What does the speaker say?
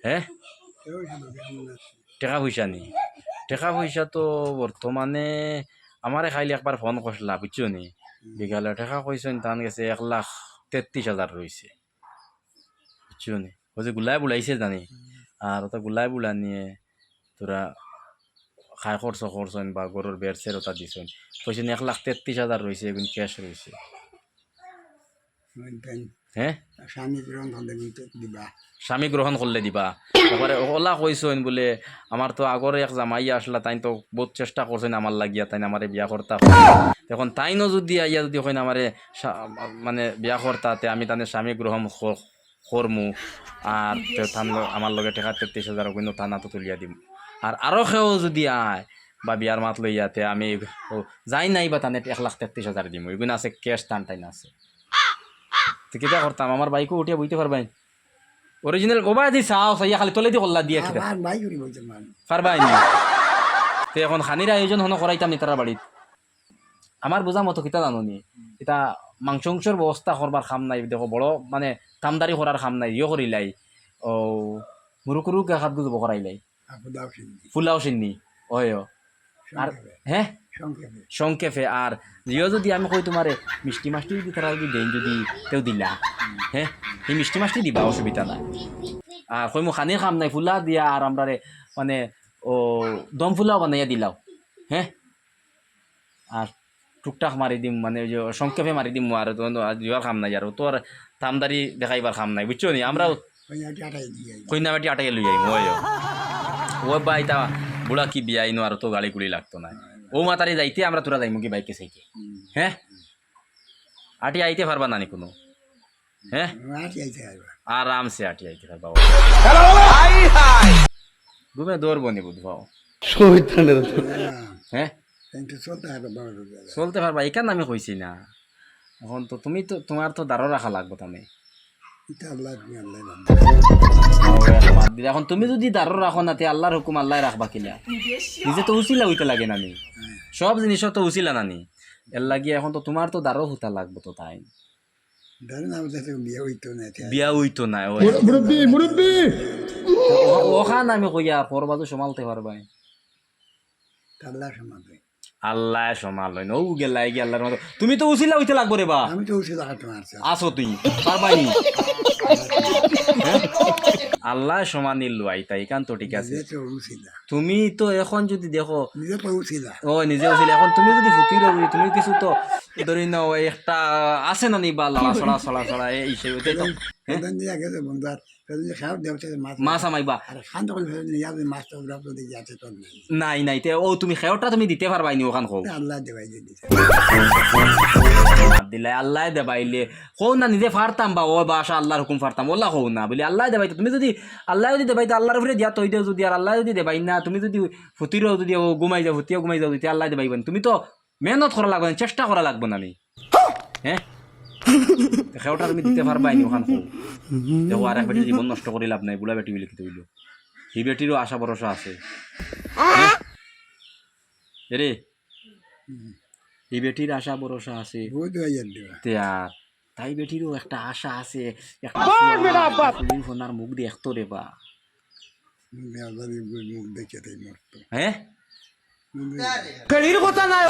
হ্যাঁ টাকা পয়সা নি টাকা পয়সা তো বর্তমানে আমারে খাইলে একবার ফোন করলা বুঝছো নি বিকালে টাকা কইছেন তান গেছে 1,33,000 রয়েছে বুঝছো নি ওই যে গুলাই বুলাইছে জানি আর ওটা গুলাই বুলা নিয়ে তোরা খাই খরচন বা গরুর বেড়ছের ওটা দিছেন কইছেন 1,33,000 রয়েছে এগুলো ক্যাশ রয়েছে হ্যাঁ স্বামী গ্রহণ করলে দিবা তারপরে ওলা কইছেন বলে আমার তো আগরে এক জামাই আসলা তাই তো বহুত চেষ্টা করছেন আমার লাগিয়া তাই আমারে বিয়া করতা এখন তাইনও যদি আইয়া যদি হয় আমারে মানে বিয়া করতাতে আমি তাদের স্বামী গ্রহণ করমু আর আমার লগে টাকা 33,000 কিন্তু থানা তো তুলিয়া দিম আর আরো কেউ যদি আয় বা বিয়ার মাত লইয়াতে আমি যাই নাই বা তানে 1,33,000 দিম এগুলো আছে ক্যাশ টান টাইন আছে তো কিতা করতাম আমার বাইকও উঠিয়া বইতে পারবাই অরিজিনাল গোবা দি চাও চাইয়া খালি তলে দি কল্লা দিয়ে পারবাই নি তো এখন খানির আয়োজন হন করাইতাম নি তারা বাড়িত আমার বোঝা মতো কিতা জানো নি এটা মাংসর ব্যবস্থা করবার খাম নাই দেখো বড় মানে কামদারি করার খাম নাই ইয়ে করিলাই ও মুরুকুরু খাত গুলো করাইলাই ফুলাও চিন্নি ওই আর হ্যাঁ সংক্ষেপে আর জিও যদি আমি কই তোমারে মিষ্টি মাছটি যদি তারা যদি দেন যদি তেও দিলা হ্যাঁ এই মিষ্টি মাছটি দিবা অসুবিধা নাই আর কই মো খানির খাম নাই ফুলা দিয়া আর আমরা মানে ও দম ফুলাও বানাইয়া দিলাও হ্যাঁ আর টুকটাক মারি দিম মানে ওই যে সংক্ষেপে মারি দিম আর জিওর খাম নাই আর তোর তামদারি দেখাইবার খাম নাই বুঝছো নি আমরাও কইনাবাটি আটাই লই যাই ও বাইতা বুড়া কি বিয়াইনো আর তো গাড়ি গুলি লাগতো না ও মাতারি যাইতে আমরা তোরা যাইমু কি বাইকে সাইকে হ্যাঁ আটি আইতে পারবা নানি কোনো হ্যাঁ আরামসে আটি আইতে পারবা ঘুমে দৌড়বো নি বুধবাও হ্যাঁ চলতে পারবা এই কারণ আমি কইছি না এখন তো তুমি তো তোমার তো দাঁড়ো রাখা লাগবো তানে এখন তুমি যদি দাঁড়ো রাখো না তে আল্লাহর হুকুম আল্লাহ রাখবা কিনা নিজে তো উচিলা হইতে লাগে নানি সব জিনিস তো উচিলা নানি এর লাগিয়ে এখন তো তোমার তো দাঁড়ো হইতা লাগবো তো তাই বিয়া হইতো না ওখান আমি কইয়া পরবাজু সমালতে পারবাই আল্লাহ সমাল হয় নৌ গেলাই গিয়ে আল্লাহর মতো তুমি তো উচিলা হইতে লাগবো রে বা আমি তো উচিলা আসো তুই পারবাই আল্লাহ সমান নিল তাই কান তো ঠিক আছে তুমি তো এখন যদি দেখো ও নিজে উচিলা এখন তুমি যদি ফুটির তুমি কিছু তো ধরি না একটা আছে না নি বা লড়া ছড়া এই মাছ আমাইবা নাই নাই ও তুমি খেয়টা তুমি দিতে পারবাই নি ওখান হোক দিলাই আল্লাহ দেবাইলে হো না নিজে ফারতাম বা ও বাসা আল্লাহর হুকুম ফারতাম ওলা হো না বলি আল্লাহ দেবাইতো তুমি যদি আল্লাহ যদি দেবাইতো আল্লাহর উপরে দিয়া তৈ দেও যদি আর আল্লাহ যদি দেবাই না তুমি যদি ফুটিরও যদি ও ঘুমাই যাও ফুটিও ঘুমাই যাও যদি আল্লাহ দেবাইবেন তুমি তো মেহনত করা লাগবে চেষ্টা করা লাগবে না আমি হ্যাঁ খেওটা তুমি দিতে পারবাই নি ওখান হোক দেখো আর এক বেটির জীবন নষ্ট করে লাভ নাই বুড়া বেটি লিখিত হইল এই বেটিরও আশা ভরসা আছে রে এই বেটির আশা ভরসা আছে তাই বেটিরও একটা আশা আছে মুখ দিয়ে একতো রে বা হ্যাঁ কথা নাই